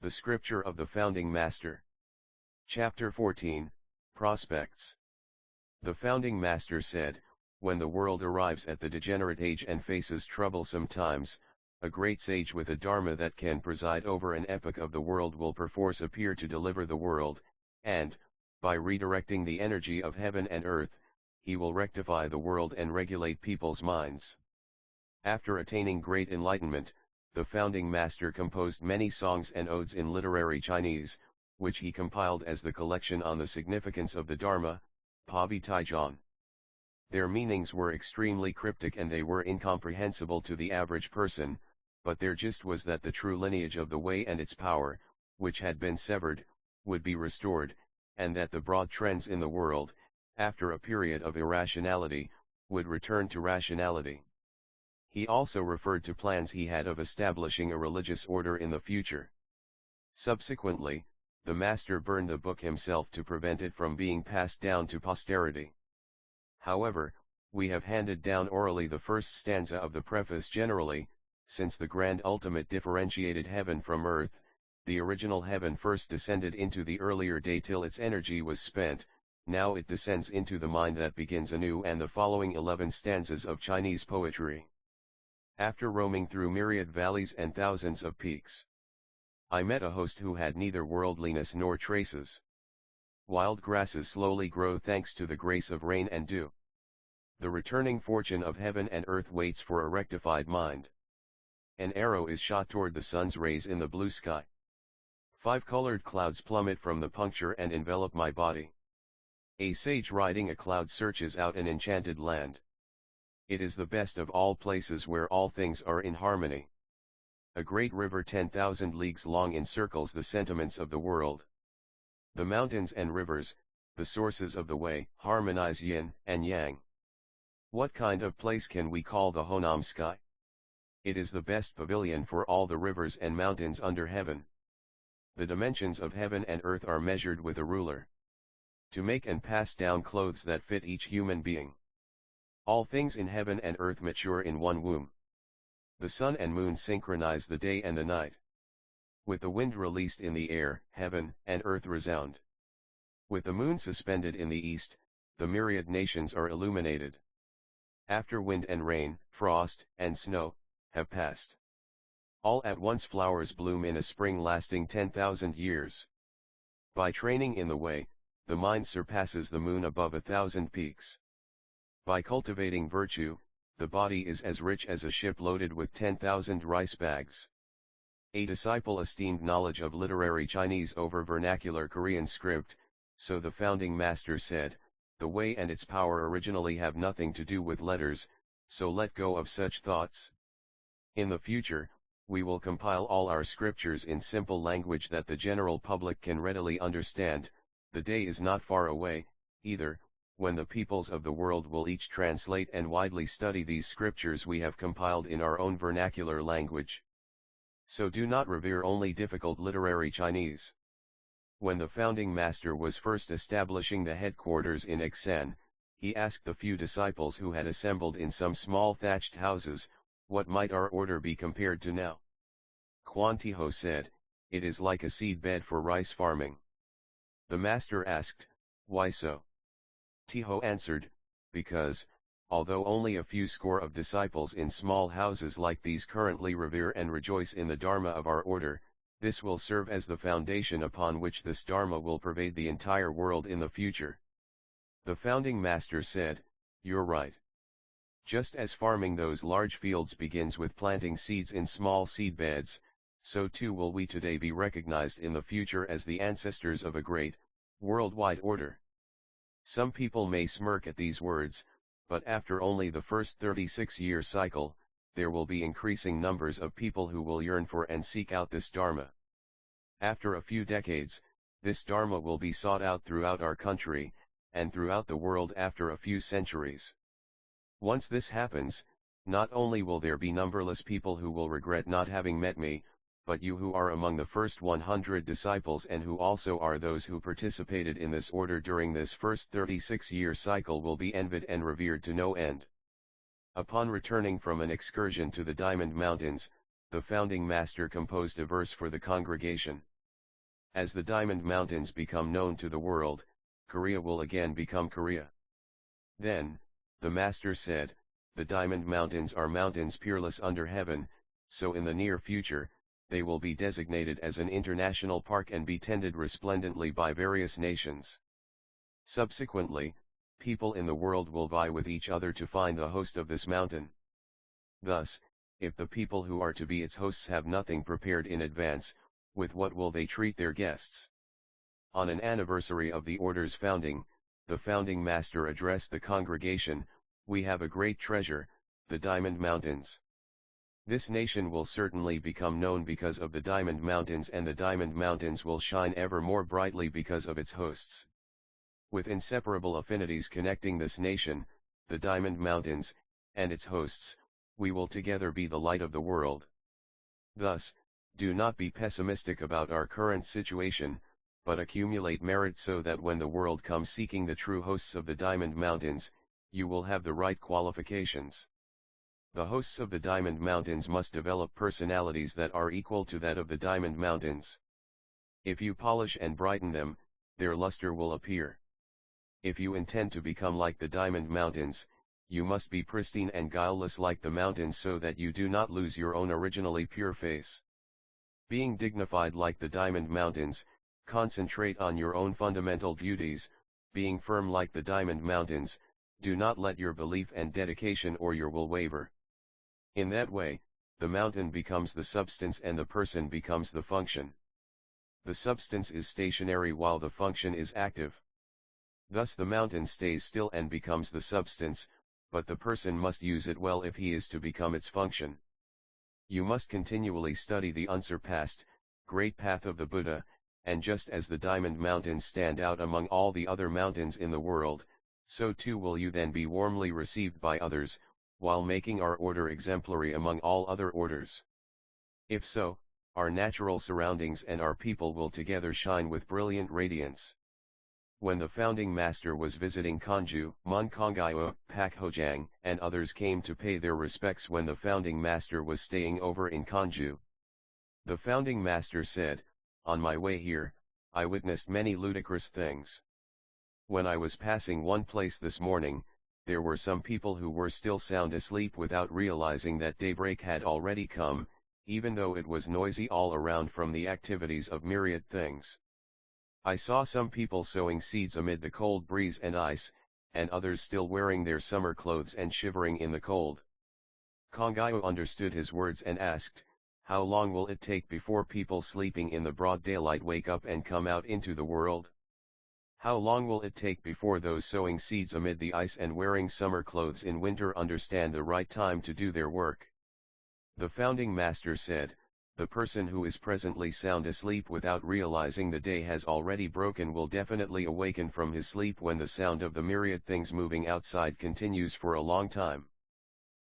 The Scripture of the Founding Master. Chapter 14, Prospects. The Founding Master said, when the world arrives at the degenerate age and faces troublesome times, a great sage with a dharma that can preside over an epoch of the world will perforce appear to deliver the world, and, by redirecting the energy of heaven and earth, he will rectify the world and regulate people's minds. After attaining great enlightenment, the Founding Master composed many songs and odes in literary Chinese, which he compiled as the collection on the significance of the Dharma, Pavi Taijian. Their meanings were extremely cryptic and they were incomprehensible to the average person, but their gist was that the true lineage of the way and its power, which had been severed, would be restored, and that the broad trends in the world, after a period of irrationality, would return to rationality. He also referred to plans he had of establishing a religious order in the future. Subsequently, the master burned the book himself to prevent it from being passed down to posterity. However, we have handed down orally the first stanza of the preface generally, since the grand ultimate differentiated heaven from earth. The original heaven first descended into the earlier day till its energy was spent, now it descends into the mind that begins anew. And the following 11 stanzas of Chinese poetry. After roaming through myriad valleys and thousands of peaks, I met a host who had neither worldliness nor traces. Wild grasses slowly grow thanks to the grace of rain and dew. The returning fortune of heaven and earth waits for a rectified mind. An arrow is shot toward the sun's rays in the blue sky. 5 colored clouds plummet from the puncture and envelop my body. A sage riding a cloud searches out an enchanted land. It is the best of all places where all things are in harmony. A great river 10,000 leagues long encircles the sentiments of the world. The mountains and rivers, the sources of the way, harmonize yin and yang. What kind of place can we call the Honam sky? It is the best pavilion for all the rivers and mountains under heaven. The dimensions of heaven and earth are measured with a ruler, to make and pass down clothes that fit each human being. All things in heaven and earth mature in one womb. The sun and moon synchronize the day and the night. With the wind released in the air, heaven and earth resound. With the moon suspended in the east, the myriad nations are illuminated. After wind and rain, frost and snow have passed, all at once flowers bloom in a spring lasting 10,000 years. By training in the way, the mind surpasses the moon above 1,000 peaks. By cultivating virtue, the body is as rich as a ship loaded with 10,000 rice bags. A disciple esteemed knowledge of literary Chinese over vernacular Korean script, so the Founding Master said, the way and its power originally have nothing to do with letters, so let go of such thoughts. In the future, we will compile all our scriptures in simple language that the general public can readily understand. The day is not far away, either, when the peoples of the world will each translate and widely study these scriptures we have compiled in our own vernacular language. So do not revere only difficult literary Chinese. When the Founding Master was first establishing the headquarters in Xan, he asked the few disciples who had assembled in some small thatched houses, what might our order be compared to now? Quan Tiho said, it is like a seed bed for rice farming. The Master asked, why so? Tiho answered, because, although only a few score of disciples in small houses like these currently revere and rejoice in the Dharma of our order, this will serve as the foundation upon which this Dharma will pervade the entire world in the future. The Founding Master said, you're right. Just as farming those large fields begins with planting seeds in small seed beds, so too will we today be recognized in the future as the ancestors of a great, worldwide order. Some people may smirk at these words, but after only the first 36-year cycle, there will be increasing numbers of people who will yearn for and seek out this Dharma. After a few decades, this Dharma will be sought out throughout our country, and throughout the world after a few centuries. Once this happens, not only will there be numberless people who will regret not having met me, but you who are among the first 100 disciples and who also are those who participated in this order during this first 36-year cycle will be envied and revered to no end. Upon returning from an excursion to the Diamond Mountains, the Founding Master composed a verse for the congregation. As the Diamond Mountains become known to the world, Korea will again become Korea. Then, the Master said, the Diamond Mountains are mountains peerless under heaven, so in the near future, they will be designated as an international park and be tended resplendently by various nations. Subsequently, people in the world will vie with each other to find the host of this mountain. Thus, if the people who are to be its hosts have nothing prepared in advance, with what will they treat their guests? On an anniversary of the order's founding, the founding master addressed the congregation, "We have a great treasure, the Diamond Mountains. This nation will certainly become known because of the Diamond Mountains, and the Diamond Mountains will shine ever more brightly because of its hosts. With inseparable affinities connecting this nation, the Diamond Mountains, and its hosts, we will together be the light of the world. Thus, do not be pessimistic about our current situation, but accumulate merit so that when the world comes seeking the true hosts of the Diamond Mountains, you will have the right qualifications. The hosts of the Diamond Mountains must develop personalities that are equal to that of the Diamond Mountains. If you polish and brighten them, their luster will appear. If you intend to become like the Diamond Mountains, you must be pristine and guileless like the mountains so that you do not lose your own originally pure face. Being dignified like the Diamond Mountains, concentrate on your own fundamental duties. Being firm like the Diamond Mountains, do not let your belief and dedication or your will waver. In that way, the mountain becomes the substance and the person becomes the function. The substance is stationary while the function is active. Thus the mountain stays still and becomes the substance, but the person must use it well if he is to become its function. You must continually study the unsurpassed, great path of the Buddha, and just as the Diamond Mountains stand out among all the other mountains in the world, so too will you then be warmly received by others, while making our order exemplary among all other orders. If so, our natural surroundings and our people will together shine with brilliant radiance. When the founding master was visiting Kanju, Monkongyo, Pakhojang, and others came to pay their respects when the founding master was staying over in Kanju. The founding master said, "On my way here, I witnessed many ludicrous things. When I was passing one place this morning, there were some people who were still sound asleep without realizing that daybreak had already come, even though it was noisy all around from the activities of myriad things. I saw some people sowing seeds amid the cold breeze and ice, and others still wearing their summer clothes and shivering in the cold." Kongyo understood his words and asked, "How long will it take before people sleeping in the broad daylight wake up and come out into the world? How long will it take before those sowing seeds amid the ice and wearing summer clothes in winter understand the right time to do their work?" The founding master said, "The person who is presently sound asleep without realizing the day has already broken will definitely awaken from his sleep when the sound of the myriad things moving outside continues for a long time.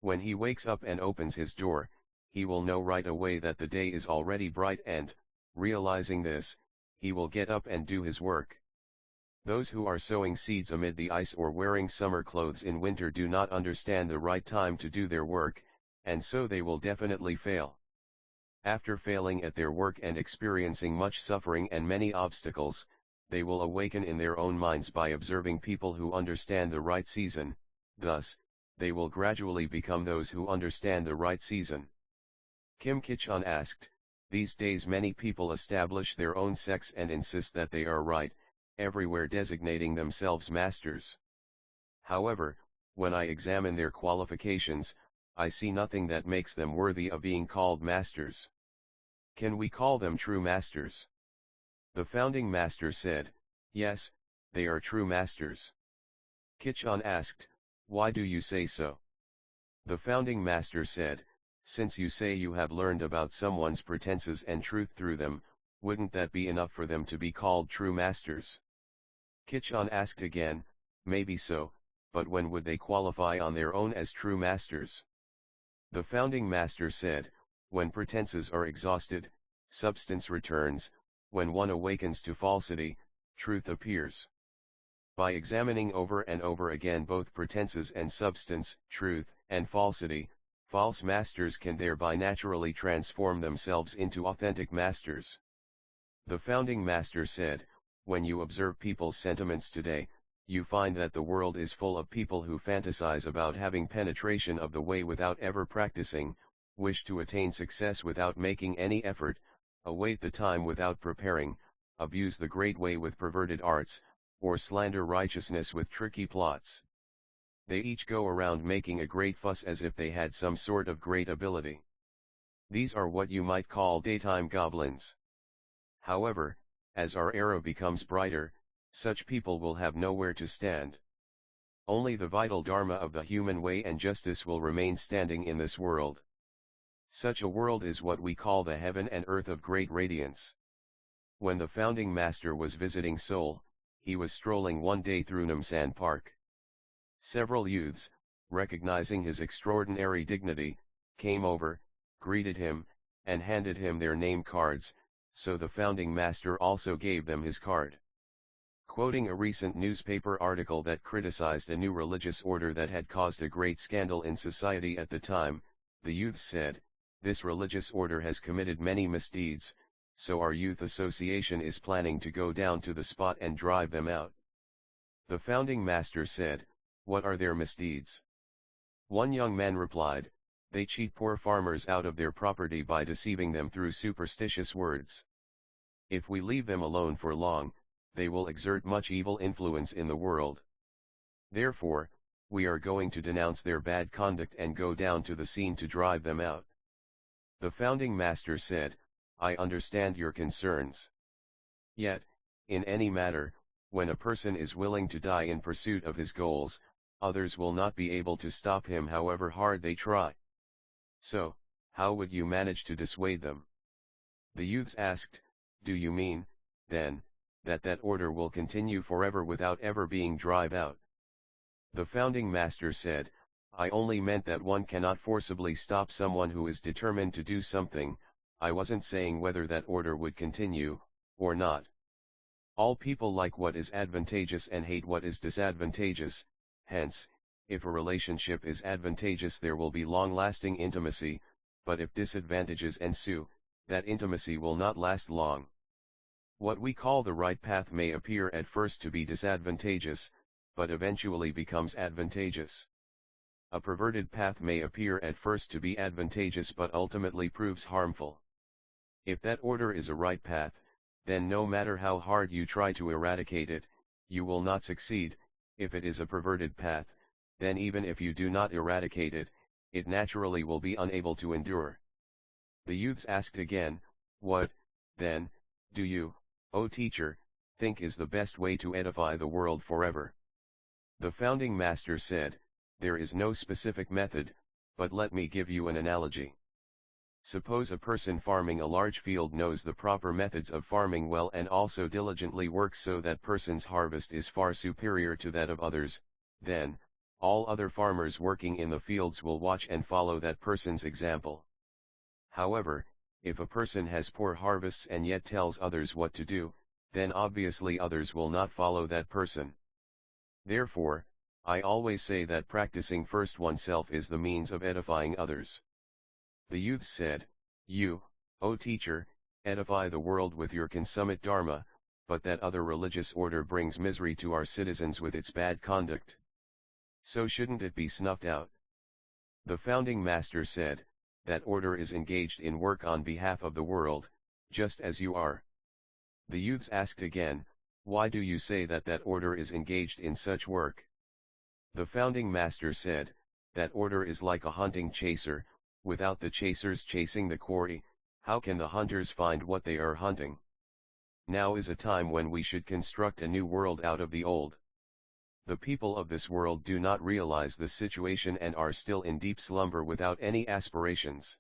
When he wakes up and opens his door, he will know right away that the day is already bright and, realizing this, he will get up and do his work. Those who are sowing seeds amid the ice or wearing summer clothes in winter do not understand the right time to do their work, and so they will definitely fail. After failing at their work and experiencing much suffering and many obstacles, they will awaken in their own minds by observing people who understand the right season. Thus, they will gradually become those who understand the right season." Kim Kichon asked, "These days many people establish their own sects and insist that they are right, everywhere designating themselves masters. However, when I examine their qualifications, I see nothing that makes them worthy of being called masters. Can we call them true masters?" The founding master said, "Yes, they are true masters." Kichon asked, "Why do you say so?" The founding master said, "Since you say you have learned about someone's pretenses and truth through them, wouldn't that be enough for them to be called true masters?" Kichon asked again, "Maybe so, but when would they qualify on their own as true masters?" The founding master said, "When pretenses are exhausted, substance returns, when one awakens to falsity, truth appears. By examining over and over again both pretenses and substance, truth, and falsity, false masters can thereby naturally transform themselves into authentic masters. The founding master said, when you observe people's sentiments today, you find that the world is full of people who fantasize about having penetration of the way without ever practicing, wish to attain success without making any effort, await the time without preparing, abuse the great way with perverted arts, or slander righteousness with tricky plots. They each go around making a great fuss as if they had some sort of great ability. These are what you might call daytime goblins. However, as our era becomes brighter, such people will have nowhere to stand. Only the vital dharma of the human way and justice will remain standing in this world. Such a world is what we call the heaven and earth of great radiance. When the founding master was visiting Seoul, he was strolling one day through Namsan Park. Several youths, recognizing his extraordinary dignity, came over, greeted him, and handed him their name cards, so the founding master also gave them his card. Quoting a recent newspaper article that criticized a new religious order that had caused a great scandal in society at the time, the youths said, "This religious order has committed many misdeeds, so our youth association is planning to go down to the spot and drive them out." The founding master said, "What are their misdeeds?" One young man replied, "They cheat poor farmers out of their property by deceiving them through superstitious words. If we leave them alone for long, they will exert much evil influence in the world. Therefore, we are going to denounce their bad conduct and go down to the scene to drive them out." The founding master said, "I understand your concerns. Yet, in any matter, when a person is willing to die in pursuit of his goals, others will not be able to stop him however hard they try. So, how would you manage to dissuade them?" The youths asked, "Do you mean, then, that order will continue forever without ever being drive out?" The founding master said, "I only meant that one cannot forcibly stop someone who is determined to do something. I wasn't saying whether that order would continue, or not. All people like what is advantageous and hate what is disadvantageous, hence, if a relationship is advantageous there will be long-lasting intimacy, but if disadvantages ensue, that intimacy will not last long. What we call the right path may appear at first to be disadvantageous, but eventually becomes advantageous. A perverted path may appear at first to be advantageous but ultimately proves harmful. If that order is a right path, then no matter how hard you try to eradicate it, you will not succeed. If it is a perverted path, then even if you do not eradicate it, it naturally will be unable to endure." The youths asked again, "What, then, do you, O teacher, think is the best way to edify the world forever?" The founding master said, "There is no specific method, but let me give you an analogy. Suppose a person farming a large field knows the proper methods of farming well and also diligently works so that person's harvest is far superior to that of others, then, all other farmers working in the fields will watch and follow that person's example. However, if a person has poor harvests and yet tells others what to do, then obviously others will not follow that person. Therefore, I always say that practicing first oneself is the means of edifying others." The youths said, "You, O teacher, edify the world with your consummate dharma, but that other religious order brings misery to our citizens with its bad conduct. So shouldn't it be snuffed out?" The founding master said, "That order is engaged in work on behalf of the world, just as you are." The youths asked again, "Why do you say that order is engaged in such work?" The founding master said, "That order is like a hunting chaser. Without the chasers chasing the quarry, how can the hunters find what they are hunting? Now is a time when we should construct a new world out of the old. The people of this world do not realize the situation and are still in deep slumber without any aspirations.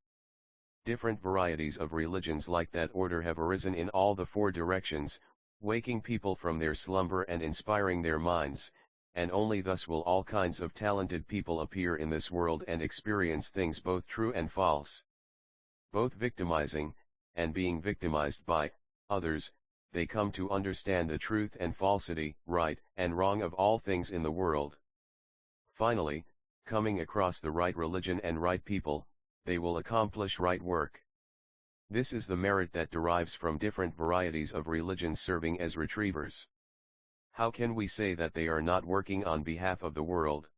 Different varieties of religions like that order have arisen in all the four directions, waking people from their slumber and inspiring their minds, and only thus will all kinds of talented people appear in this world and experience things both true and false. Both victimizing, and being victimized by, others, they come to understand the truth and falsity, right and wrong of all things in the world. Finally, coming across the right religion and right people, they will accomplish right work. This is the merit that derives from different varieties of religions serving as retrievers. How can we say that they are not working on behalf of the world?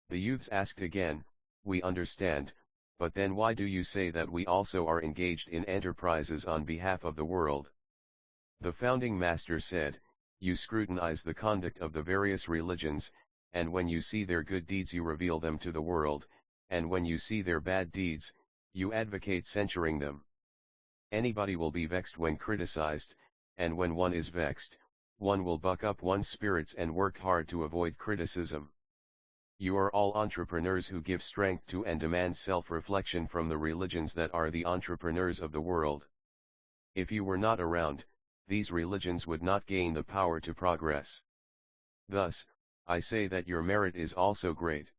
The youths asked again, we understand, but then why do you say that we also are engaged in enterprises on behalf of the world? The founding master said, you scrutinize the conduct of the various religions, and when you see their good deeds you reveal them to the world, and when you see their bad deeds, you advocate censuring them. Anybody will be vexed when criticized, and when one is vexed, one will buck up one's spirits and work hard to avoid criticism. You are all entrepreneurs who give strength to and demand self-reflection from the religions that are the entrepreneurs of the world. If you were not around, these religions would not gain the power to progress. Thus, I say that your merit is also great.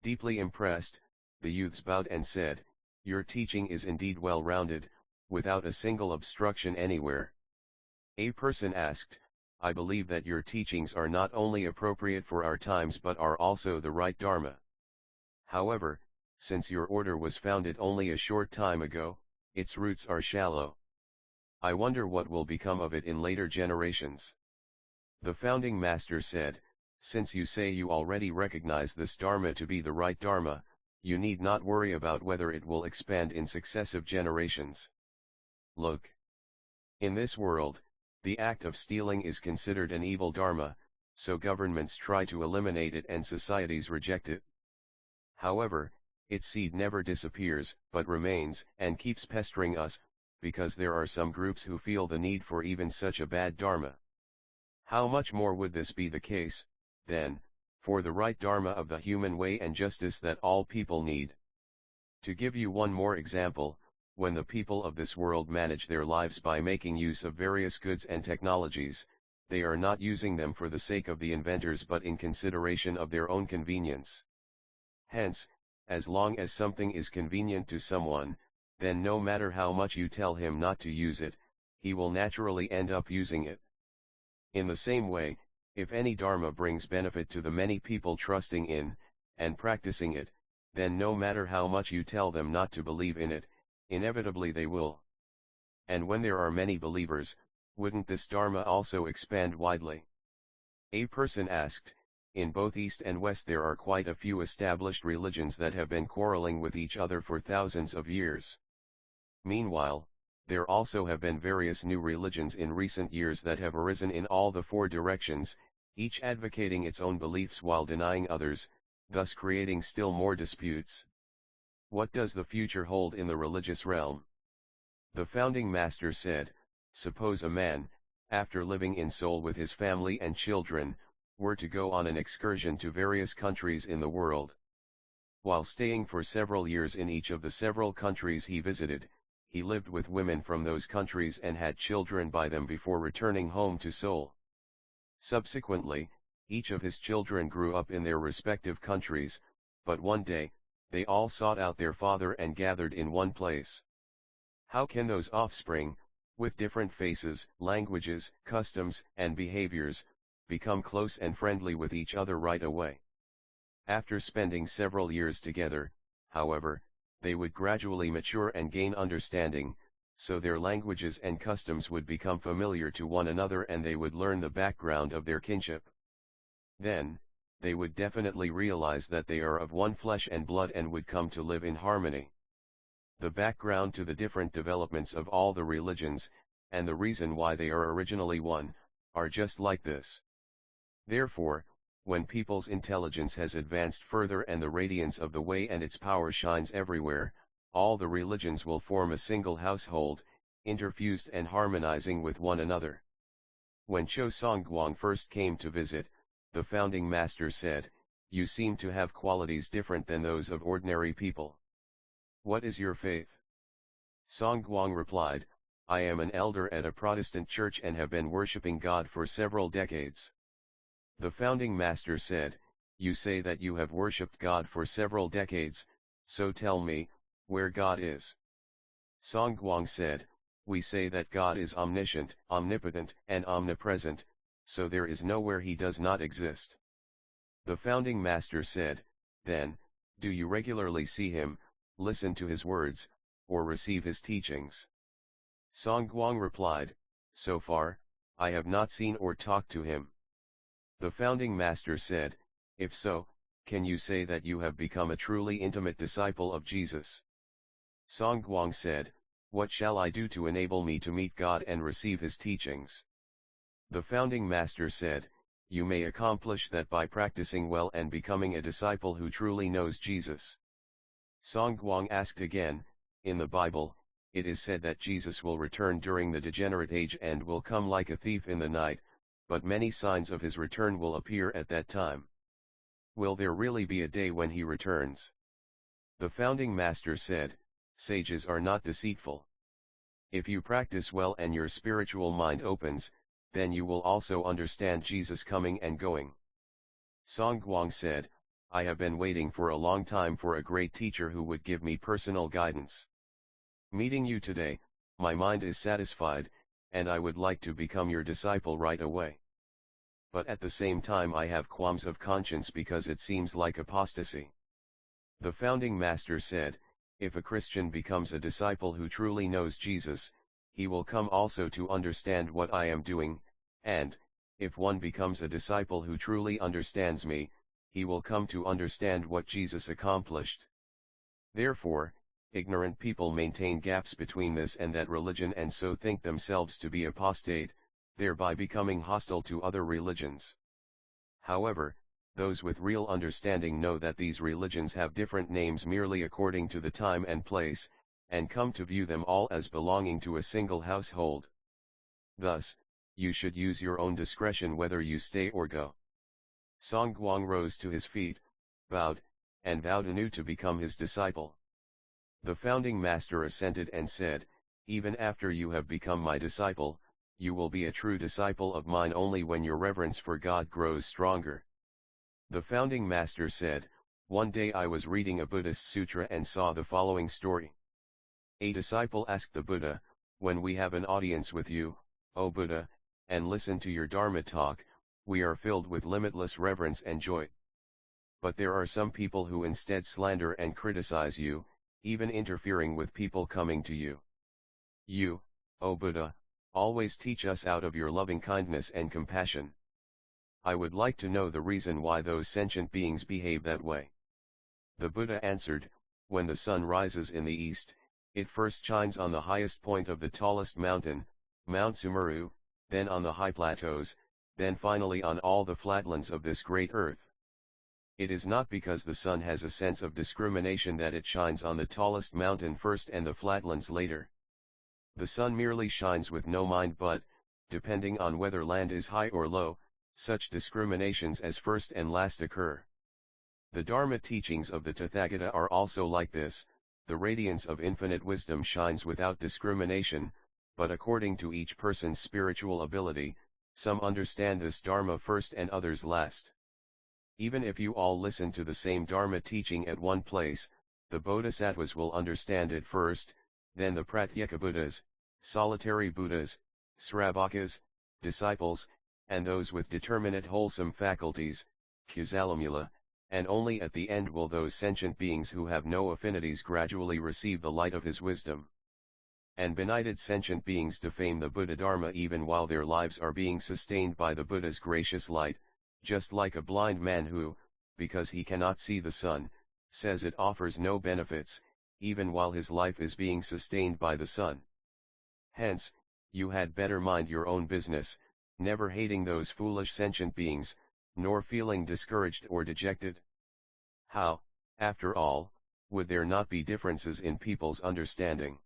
Deeply impressed, the youths bowed and said, your teaching is indeed well-rounded, without a single obstruction anywhere. A person asked, I believe that your teachings are not only appropriate for our times but are also the right Dharma. However, since your order was founded only a short time ago, its roots are shallow. I wonder what will become of it in later generations. The founding master said, since you say you already recognize this Dharma to be the right Dharma, you need not worry about whether it will expand in successive generations. Look. In this world, the act of stealing is considered an evil Dharma, so governments try to eliminate it and societies reject it. However, its seed never disappears, but remains and keeps pestering us, because there are some groups who feel the need for even such a bad Dharma. How much more would this be the case, then, for the right Dharma of the human way and justice that all people need? To give you one more example, when the people of this world manage their lives by making use of various goods and technologies, they are not using them for the sake of the inventors but in consideration of their own convenience. Hence, as long as something is convenient to someone, then no matter how much you tell him not to use it, he will naturally end up using it. In the same way, if any Dharma brings benefit to the many people trusting in, and practicing it, then no matter how much you tell them not to believe in it, inevitably they will. And when there are many believers, wouldn't this Dharma also expand widely? A person asked, in both East and West there are quite a few established religions that have been quarreling with each other for thousands of years. Meanwhile, there also have been various new religions in recent years that have arisen in all the four directions, each advocating its own beliefs while denying others, thus creating still more disputes. What does the future hold in the religious realm? The founding master said, suppose a man, after living in Seoul with his family and children, were to go on an excursion to various countries in the world. While staying for several years in each of the several countries he visited, he lived with women from those countries and had children by them before returning home to Seoul. Subsequently, each of his children grew up in their respective countries, but one day, they all sought out their father and gathered in one place. How can those offspring, with different faces, languages, customs, and behaviors, become close and friendly with each other right away? After spending several years together, however, they would gradually mature and gain understanding, so their languages and customs would become familiar to one another and they would learn the background of their kinship. Then, they would definitely realize that they are of one flesh and blood and would come to live in harmony. The background to the different developments of all the religions, and the reason why they are originally one, are just like this. Therefore, when people's intelligence has advanced further and the radiance of the way and its power shines everywhere, all the religions will form a single household, interfused and harmonizing with one another. When Cho Songguang first came to visit, the founding master said, you seem to have qualities different than those of ordinary people. What is your faith? Songguang replied, I am an elder at a Protestant church and have been worshipping God for several decades. The founding master said, you say that you have worshipped God for several decades, so tell me, where God is. Songguang said, we say that God is omniscient, omnipotent, and omnipresent, so there is nowhere he does not exist. The founding master said, then, do you regularly see him, listen to his words, or receive his teachings? Songguang replied, so far, I have not seen or talked to him. The founding master said, if so, can you say that you have become a truly intimate disciple of Jesus? Songguang said, what shall I do to enable me to meet God and receive his teachings? The founding master said, you may accomplish that by practicing well and becoming a disciple who truly knows Jesus. Songguang asked again, in the Bible, it is said that Jesus will return during the degenerate age and will come like a thief in the night, but many signs of his return will appear at that time. Will there really be a day when he returns? The founding master said, sages are not deceitful. If you practice well and your spiritual mind opens, then you will also understand Jesus coming and going. Songguang said, I have been waiting for a long time for a great teacher who would give me personal guidance. Meeting you today, my mind is satisfied, and I would like to become your disciple right away. But at the same time I have qualms of conscience because it seems like apostasy. The founding master said, if a Christian becomes a disciple who truly knows Jesus, he will come also to understand what I am doing, and, if one becomes a disciple who truly understands me, he will come to understand what Jesus accomplished. Therefore, ignorant people maintain gaps between this and that religion and so think themselves to be apostate, thereby becoming hostile to other religions. However, those with real understanding know that these religions have different names merely according to the time and place, and come to view them all as belonging to a single household. Thus, you should use your own discretion whether you stay or go. Songguang rose to his feet, bowed, and vowed anew to become his disciple. The founding master assented and said, even after you have become my disciple, you will be a true disciple of mine only when your reverence for God grows stronger. The founding master said, one day I was reading a Buddhist sutra and saw the following story. A disciple asked the Buddha, when we have an audience with you, O Buddha, and listen to your Dharma talk, we are filled with limitless reverence and joy. But there are some people who instead slander and criticize you, even interfering with people coming to you. You, O Buddha, always teach us out of your loving kindness and compassion. I would like to know the reason why those sentient beings behave that way. The Buddha answered, when the sun rises in the east, it first shines on the highest point of the tallest mountain, Mount Sumeru, then on the high plateaus, then finally on all the flatlands of this great earth. It is not because the sun has a sense of discrimination that it shines on the tallest mountain first and the flatlands later. The sun merely shines with no mind but, depending on whether land is high or low, such discriminations as first and last occur. The Dharma teachings of the Tathagata are also like this, the radiance of infinite wisdom shines without discrimination, but according to each person's spiritual ability, some understand this Dharma first and others last. Even if you all listen to the same Dharma teaching at one place, the Bodhisattvas will understand it first, then the Pratyeka Buddhas, solitary Buddhas, Sravakas, disciples, and those with determinate wholesome faculties, Kusalamula, and only at the end will those sentient beings who have no affinities gradually receive the light of his wisdom. And benighted sentient beings defame the Buddha Dharma even while their lives are being sustained by the Buddha's gracious light, just like a blind man who, because he cannot see the sun, says it offers no benefits, even while his life is being sustained by the sun. Hence, you had better mind your own business, never hating those foolish sentient beings, nor feeling discouraged or dejected. How, after all, would there not be differences in people's understanding?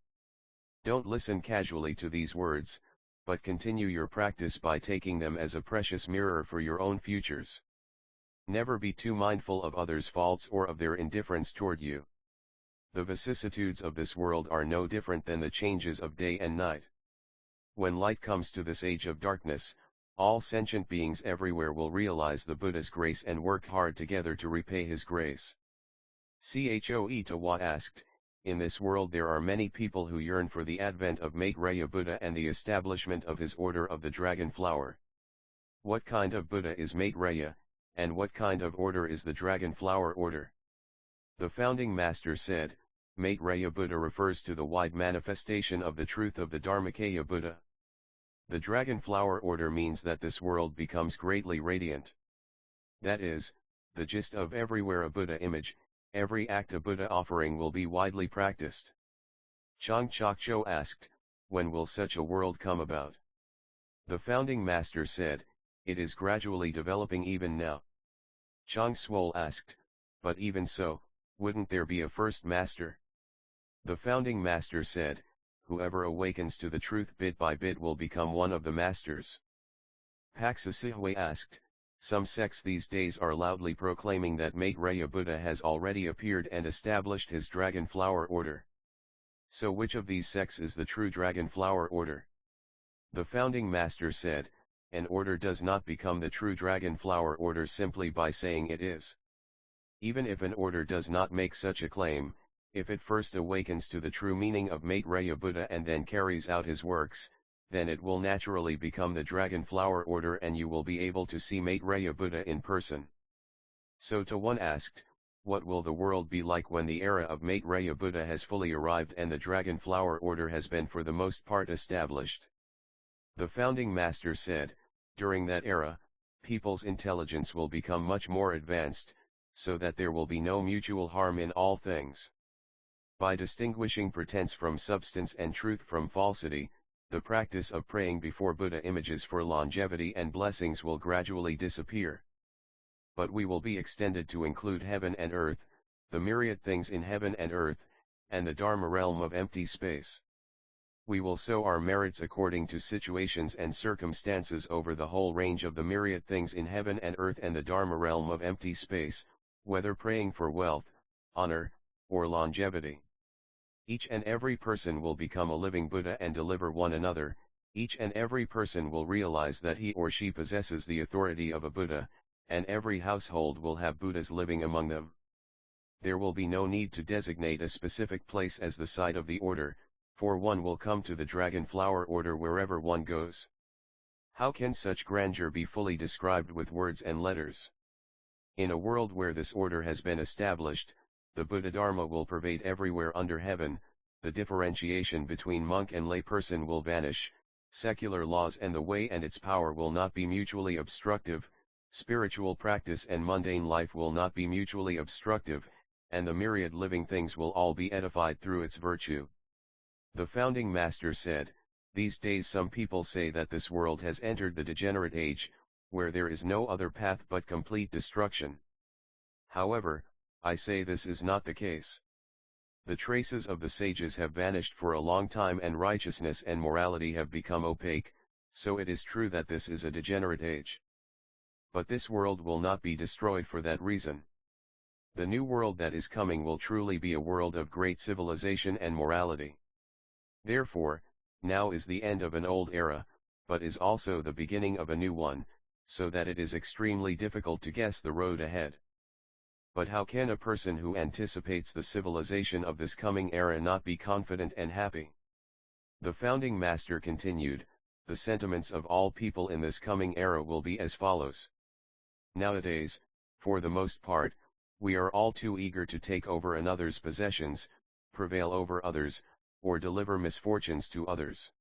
Don't listen casually to these words, but continue your practice by taking them as a precious mirror for your own futures. Never be too mindful of others' faults or of their indifference toward you. The vicissitudes of this world are no different than the changes of day and night. When light comes to this age of darkness, all sentient beings everywhere will realize the Buddha's grace and work hard together to repay his grace. Choe Tawa asked, in this world there are many people who yearn for the advent of Maitreya Buddha and the establishment of his order of the dragon flower. What kind of Buddha is Maitreya, and what kind of order is the dragon flower order? The founding master said, Maitreya Buddha refers to the wide manifestation of the truth of the Dharmakaya Buddha. The dragon flower order means that this world becomes greatly radiant. That is, the gist of everywhere a Buddha image, every act a Buddha offering will be widely practiced. Chang Chokcho asked, when will such a world come about? The founding master said, it is gradually developing even now. Chang Swol asked, but even so, wouldn't there be a first master? The founding master said, whoever awakens to the truth bit by bit will become one of the masters. Paksasihwe asked, some sects these days are loudly proclaiming that Maitreya Buddha has already appeared and established his dragon flower order. So which of these sects is the true dragon flower order? The founding master said, an order does not become the true dragon flower order simply by saying it is. Even if an order does not make such a claim, if it first awakens to the true meaning of Maitreya Buddha and then carries out his works, then it will naturally become the dragon flower order and you will be able to see Maitreya Buddha in person. So to one asked, what will the world be like when the era of Maitreya Buddha has fully arrived and the dragon flower order has been for the most part established? The founding master said, during that era, people's intelligence will become much more advanced, so that there will be no mutual harm in all things. By distinguishing pretense from substance and truth from falsity, the practice of praying before Buddha images for longevity and blessings will gradually disappear. But we will be extended to include heaven and earth, the myriad things in heaven and earth, and the Dharma realm of empty space. We will sow our merits according to situations and circumstances over the whole range of the myriad things in heaven and earth and the Dharma realm of empty space, whether praying for wealth, honor, or longevity. Each and every person will become a living Buddha and deliver one another. Each and every person will realize that he or she possesses the authority of a Buddha, and every household will have Buddhas living among them. There will be no need to designate a specific place as the site of the order, for one will come to the dragon flower order wherever one goes. How can such grandeur be fully described with words and letters? In a world where this order has been established, the Buddha-dharma will pervade everywhere under heaven, the differentiation between monk and layperson will vanish, secular laws and the way and its power will not be mutually obstructive, spiritual practice and mundane life will not be mutually obstructive, and the myriad living things will all be edified through its virtue. The founding master said, these days some people say that this world has entered the degenerate age, where there is no other path but complete destruction. However, I say this is not the case. The traces of the sages have vanished for a long time and righteousness and morality have become opaque, so it is true that this is a degenerate age. But this world will not be destroyed for that reason. The new world that is coming will truly be a world of great civilization and morality. Therefore, now is the end of an old era, but is also the beginning of a new one, so that it is extremely difficult to guess the road ahead. But how can a person who anticipates the civilization of this coming era not be confident and happy? The founding master continued, the sentiments of all people in this coming era will be as follows. Nowadays, for the most part, we are all too eager to take over another's possessions, prevail over others, or deliver misfortunes to others.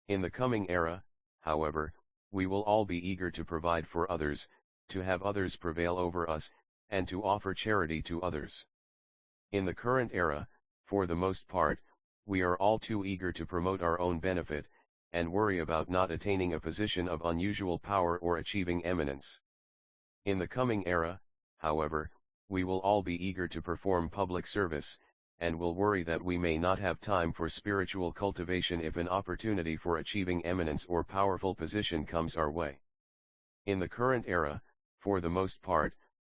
In the coming era, however, we will all be eager to provide for others, to have others prevail over us, and to offer charity to others. In the current era, for the most part, we are all too eager to promote our own benefit, and worry about not attaining a position of unusual power or achieving eminence. In the coming era, however, we will all be eager to perform public service, and will worry that we may not have time for spiritual cultivation if an opportunity for achieving eminence or powerful position comes our way. In the current era, for the most part,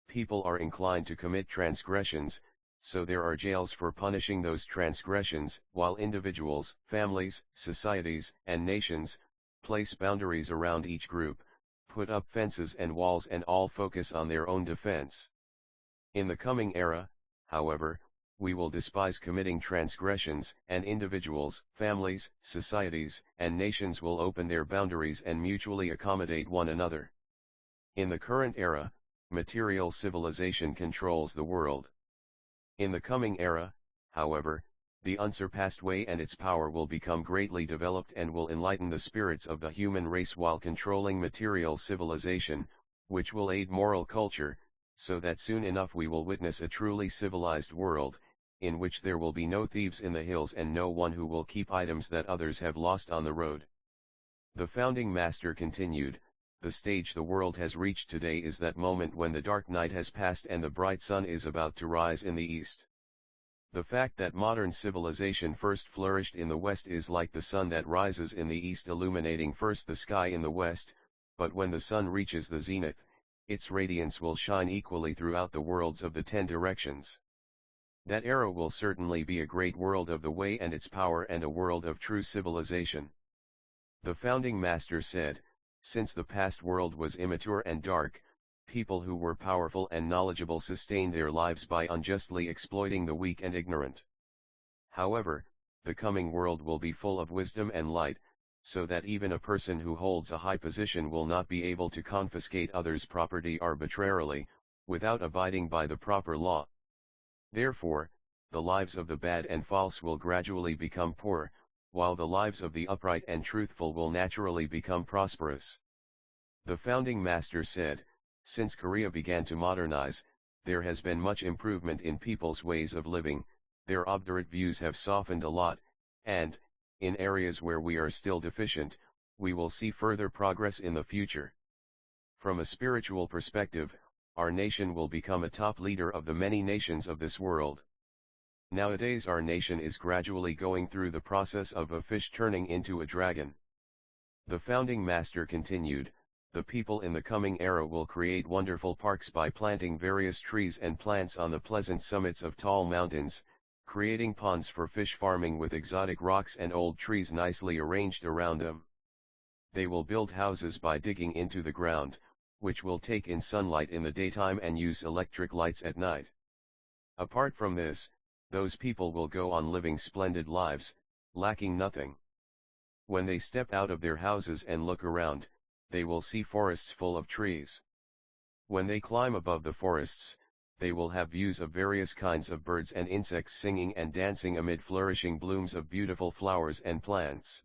people are inclined to commit transgressions, so there are jails for punishing those transgressions, while individuals, families, societies, and nations place boundaries around each group, put up fences and walls and all focus on their own defense. In the coming era, however, we will despise committing transgressions, and individuals, families, societies, and nations will open their boundaries and mutually accommodate one another. In the current era, material civilization controls the world. In the coming era, however, the unsurpassed way and its power will become greatly developed and will enlighten the spirits of the human race while controlling material civilization, which will aid moral culture, so that soon enough we will witness a truly civilized world, in which there will be no thieves in the hills and no one who will keep items that others have lost on the road. The founding master continued, the stage the world has reached today is that moment when the dark night has passed and the bright sun is about to rise in the east. The fact that modern civilization first flourished in the west is like the sun that rises in the east illuminating first the sky in the west, but when the sun reaches the zenith, its radiance will shine equally throughout the worlds of the 10 directions. That era will certainly be a great world of the way and its power and a world of true civilization. The founding master said, since the past world was immature and dark, people who were powerful and knowledgeable sustained their lives by unjustly exploiting the weak and ignorant. However, the coming world will be full of wisdom and light, so that even a person who holds a high position will not be able to confiscate others' property arbitrarily, without abiding by the proper law. Therefore, the lives of the bad and false will gradually become poor, while the lives of the upright and truthful will naturally become prosperous. The founding master said, since Korea began to modernize, there has been much improvement in people's ways of living, their obdurate views have softened a lot, and, in areas where we are still deficient, we will see further progress in the future. From a spiritual perspective, our nation will become a top leader of the many nations of this world. Nowadays our nation is gradually going through the process of a fish turning into a dragon. The founding master continued, the people in the coming era will create wonderful parks by planting various trees and plants on the pleasant summits of tall mountains, creating ponds for fish farming with exotic rocks and old trees nicely arranged around them. They will build houses by digging into the ground, which will take in sunlight in the daytime and use electric lights at night. Apart from this, those people will go on living splendid lives, lacking nothing. When they step out of their houses and look around, they will see forests full of trees. When they climb above the forests, they will have views of various kinds of birds and insects singing and dancing amid flourishing blooms of beautiful flowers and plants.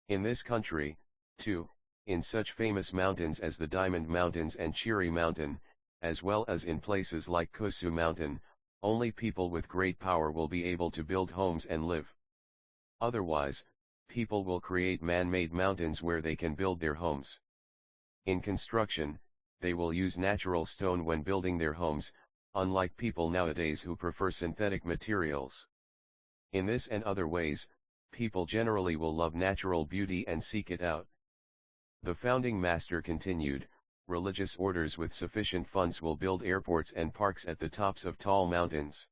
In this country, too, in such famous mountains as the Diamond Mountains and Chiri Mountain, as well as in places like Kusu Mountain, only people with great power will be able to build homes and live. Otherwise, people will create man-made mountains where they can build their homes. In construction, they will use natural stone when building their homes, unlike people nowadays who prefer synthetic materials. In this and other ways, people generally will love natural beauty and seek it out. The founding master continued, religious orders with sufficient funds will build airports and parks at the tops of tall mountains.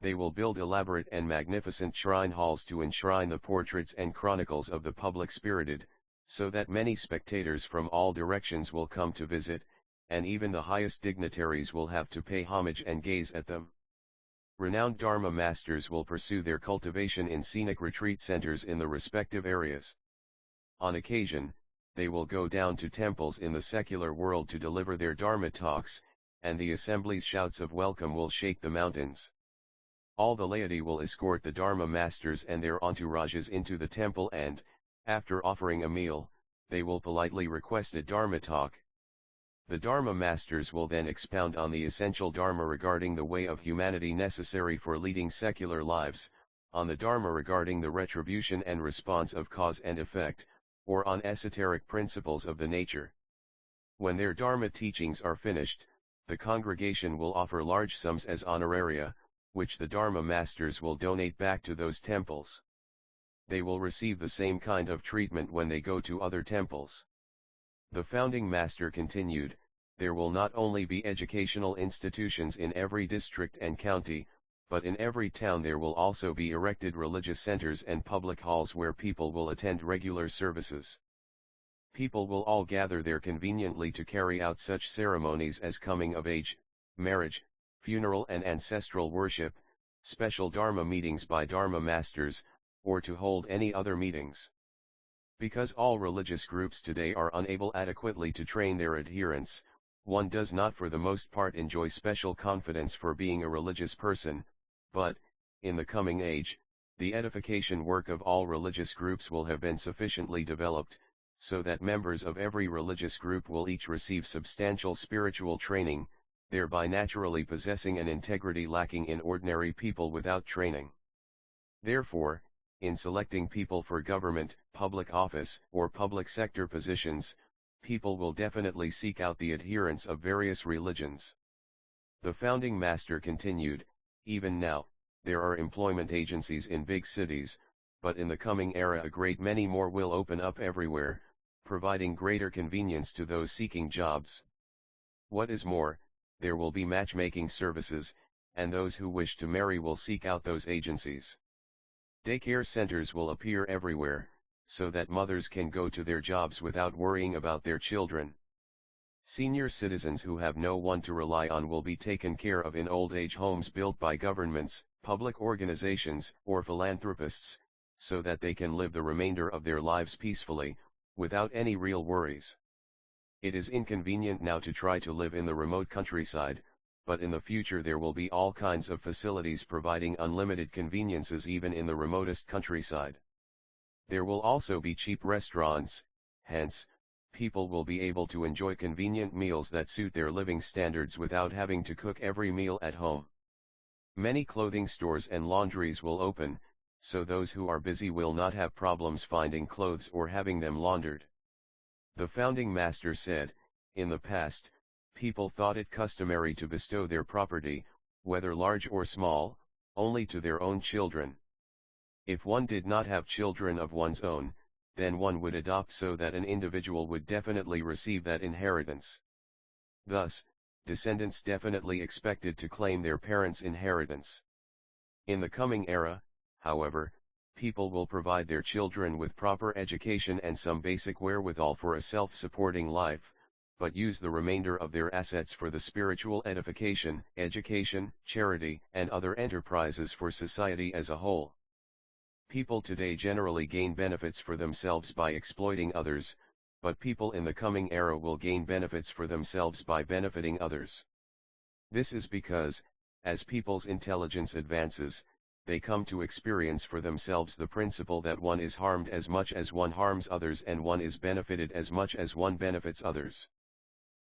They will build elaborate and magnificent shrine halls to enshrine the portraits and chronicles of the public spirited, so that many spectators from all directions will come to visit, and even the highest dignitaries will have to pay homage and gaze at them. Renowned Dharma masters will pursue their cultivation in scenic retreat centers in the respective areas. On occasion, they will go down to temples in the secular world to deliver their Dharma talks, and the assembly's shouts of welcome will shake the mountains. All the laity will escort the Dharma masters and their entourages into the temple and, after offering a meal, they will politely request a Dharma talk. The Dharma masters will then expound on the essential Dharma regarding the way of humanity necessary for leading secular lives, on the Dharma regarding the retribution and response of cause and effect, or on esoteric principles of the nature. When their Dharma teachings are finished, the congregation will offer large sums as honoraria, which the Dharma masters will donate back to those temples. They will receive the same kind of treatment when they go to other temples. The founding master continued, there will not only be educational institutions in every district and county, but in every town there will also be erected religious centers and public halls where people will attend regular services. People will all gather there conveniently to carry out such ceremonies as coming of age, marriage, funeral and ancestral worship, special Dharma meetings by Dharma masters, or to hold any other meetings. Because all religious groups today are unable adequately to train their adherents, one does not for the most part enjoy special confidence for being a religious person, but, in the coming age, the edification work of all religious groups will have been sufficiently developed, so that members of every religious group will each receive substantial spiritual training, thereby naturally possessing an integrity lacking in ordinary people without training. Therefore, in selecting people for government, public office, or public sector positions, people will definitely seek out the adherents of various religions. The founding master continued, even now, there are employment agencies in big cities, but in the coming era a great many more will open up everywhere, providing greater convenience to those seeking jobs. What is more, there will be matchmaking services, and those who wish to marry will seek out those agencies. Daycare centers will appear everywhere, so that mothers can go to their jobs without worrying about their children. Senior citizens who have no one to rely on will be taken care of in old age homes built by governments, public organizations, or philanthropists, so that they can live the remainder of their lives peacefully, without any real worries. It is inconvenient now to try to live in the remote countryside, but in the future there will be all kinds of facilities providing unlimited conveniences even in the remotest countryside. There will also be cheap restaurants, hence, people will be able to enjoy convenient meals that suit their living standards without having to cook every meal at home. Many clothing stores and laundries will open, so those who are busy will not have problems finding clothes or having them laundered. The founding master said, in the past, people thought it customary to bestow their property, whether large or small, only to their own children. If one did not have children of one's own, then one would adopt so that an individual would definitely receive that inheritance. Thus, descendants definitely expected to claim their parents' inheritance. In the coming era, however, people will provide their children with proper education and some basic wherewithal for a self-supporting life, but use the remainder of their assets for the spiritual edification, education, charity, and other enterprises for society as a whole. People today generally gain benefits for themselves by exploiting others, but people in the coming era will gain benefits for themselves by benefiting others. This is because, as people's intelligence advances, they come to experience for themselves the principle that one is harmed as much as one harms others and one is benefited as much as one benefits others.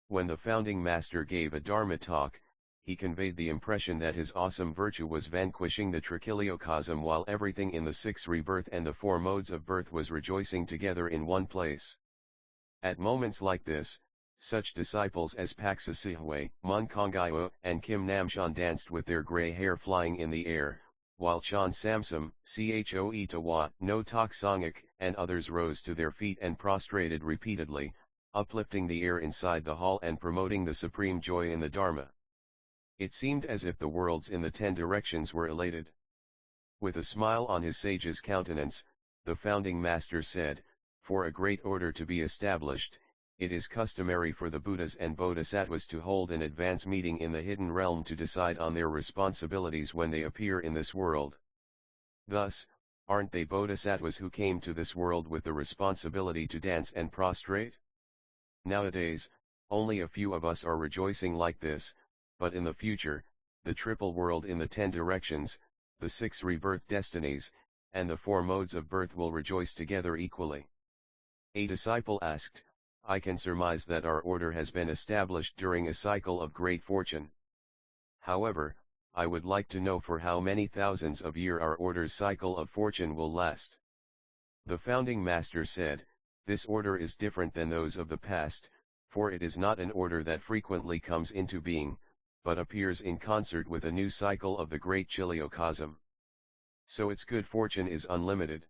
When the founding master gave a Dharma talk, he conveyed the impression that his awesome virtue was vanquishing the trichiliocosm while everything in the 6 rebirth and the 4 modes of birth was rejoicing together in one place. At moments like this, such disciples as Paksa Sihwe, Mun Kongyo, and Kim Namshan danced with their grey hair flying in the air, while Chan Samsam, Cho Itawa, No Tak Sangak, and others rose to their feet and prostrated repeatedly, uplifting the air inside the hall and promoting the supreme joy in the Dharma. It seemed as if the worlds in the 10 directions were elated. With a smile on his sage's countenance, the founding master said, for a great order to be established, it is customary for the Buddhas and Bodhisattvas to hold an advance meeting in the hidden realm to decide on their responsibilities when they appear in this world. Thus, aren't they Bodhisattvas who came to this world with the responsibility to dance and prostrate? Nowadays, only a few of us are rejoicing like this, but in the future, the triple world in the 10 directions, the 6 rebirth destinies, and the 4 modes of birth will rejoice together equally. A disciple asked, I can surmise that our order has been established during a cycle of great fortune. However, I would like to know for how many thousands of years our order's cycle of fortune will last. The founding master said, this order is different than those of the past, for it is not an order that frequently comes into being, but appears in concert with a new cycle of the great chiliocosm. So its good fortune is unlimited.